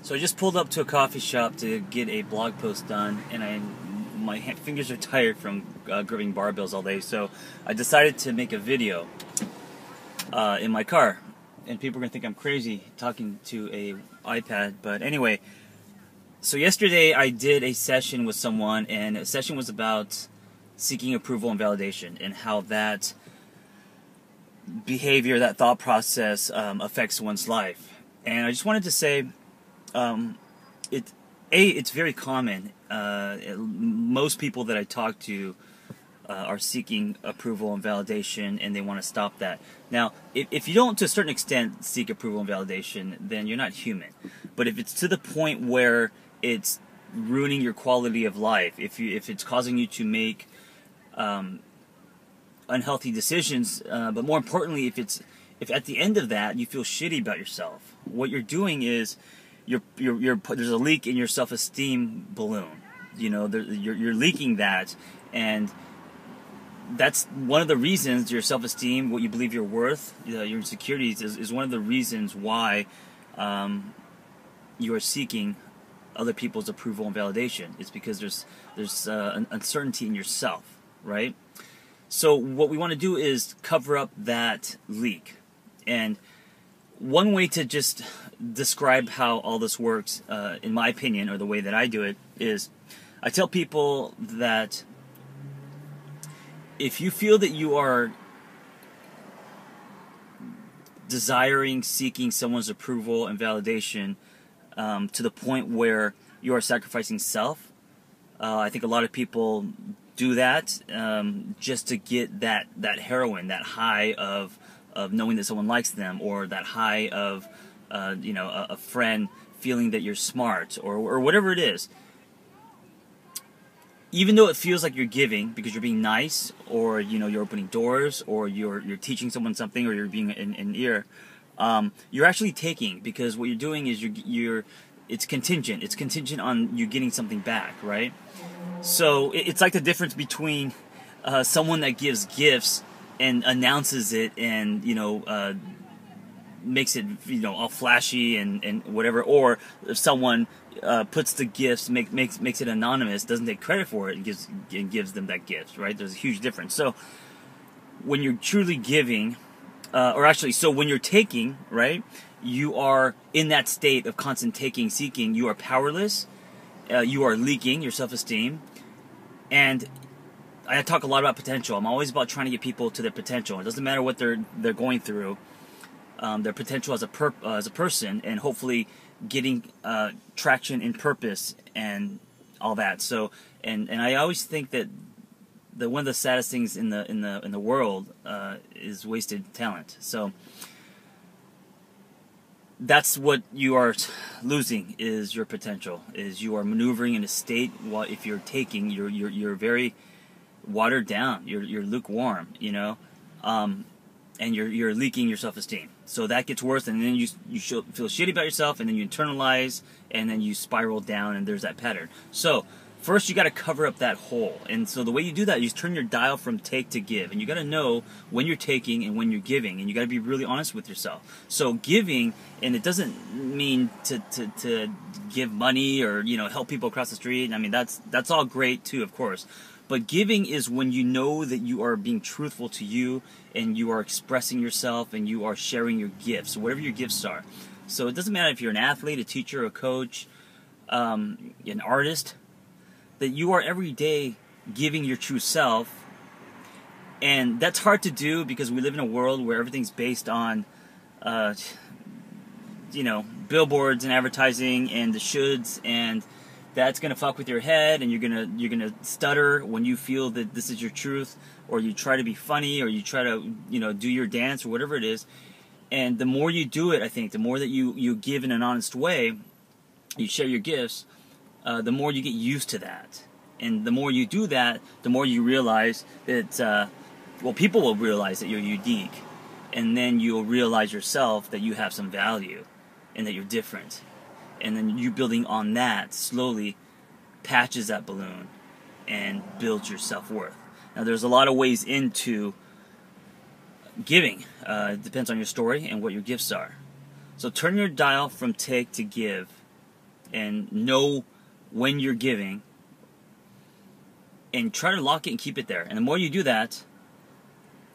So I just pulled up to a coffee shop to get a blog post done, and my fingers are tired from gripping barbells all day. So I decided to make a video in my car, and people are gonna think I'm crazy talking to a iPad. But anyway, so yesterday I did a session with someone, and the session was about seeking approval and validation, and how that behavior, that thought process affects one's life. And I just wanted to say, it's very common. Most people that I talk to are seeking approval and validation, and they want to stop that. Now, if you don't, to a certain extent, seek approval and validation, then you're not human. But if it's to the point where it's ruining your quality of life, if it's causing you to make unhealthy decisions, but more importantly, if at the end of that you feel shitty about yourself, what you're doing is there's a leak in your self-esteem balloon. You know, you're leaking that, and that's one of the reasons your self-esteem, what you believe you're worth, your insecurities, is one of the reasons why you are seeking other people's approval and validation. It's because there's an uncertainty in yourself, right? So what we want to do is cover up that leak. And one way to just describe how all this works, in my opinion, or the way that I do it, is I tell people that if you feel that you are desiring, seeking someone's approval and validation to the point where you are sacrificing self, I think a lot of people do that just to get that heroin, that high of knowing that someone likes them, or that high of a friend feeling that you're smart, or whatever it is. Even though it feels like you're giving because you're being nice, or you're opening doors, or you're teaching someone something, or you're being an ear, you're actually taking, because what you're doing is it's contingent. It's contingent on you getting something back, right? So it's like the difference between someone that gives gifts and announces it, and makes it all flashy and whatever, or if someone puts the gifts, makes it anonymous, doesn't take credit for it, and gives them that gift, right? There's a huge difference. So when you're truly giving, so when you're taking, right, you are in that state of constant taking, seeking. You are powerless. You are leaking your self-esteem. And I talk a lot about potential. I'm always about trying to get people to their potential. It doesn't matter what they're going through. Their potential as a person, and hopefully getting traction in purpose and all that. So, and I always think that one of the saddest things in the world is wasted talent. So that's what you are losing, is your potential. Is you are maneuvering in a state. While if you're taking, you're very watered down. You're lukewarm. And you're leaking your self-esteem. So that gets worse, and then you feel shitty about yourself, and then you internalize, and then you spiral down, and there's that pattern. So first you got to cover up that hole. And so the way you do that, you turn your dial from take to give. And you got to know when you're taking and when you're giving, and you got to be really honest with yourself. So giving, and it doesn't mean to give money or help people across the street. I mean, that's all great too, of course. But giving is when you know that you are being truthful to you, and you are expressing yourself, and you are sharing your gifts, whatever your gifts are. So it doesn't matter if you're an athlete, a teacher, a coach, an artist, that you are every day giving your true self. And that's hard to do because we live in a world where everything's based on billboards and advertising and the shoulds, and that's gonna fuck with your head, and you're gonna stutter when you feel that this is your truth, or you try to be funny, or you try to do your dance or whatever it is. And the more you do it, I think the more that you give in an honest way, you share your gifts, the more you get used to that. And the more you do that, the more you realize that people will realize that you're unique, and then you'll realize yourself that you have some value and that you're different. And then you building on that slowly patches that balloon and builds your self-worth. Now, there's a lot of ways into giving. It depends on your story and what your gifts are. So turn your dial from take to give, and know when you're giving, and try to lock it and keep it there. And the more you do that,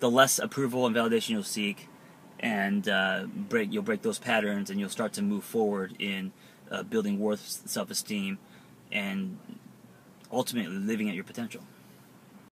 the less approval and validation you'll seek, and you'll break those patterns, and you'll start to move forward in building worth, self-esteem, and ultimately living at your potential.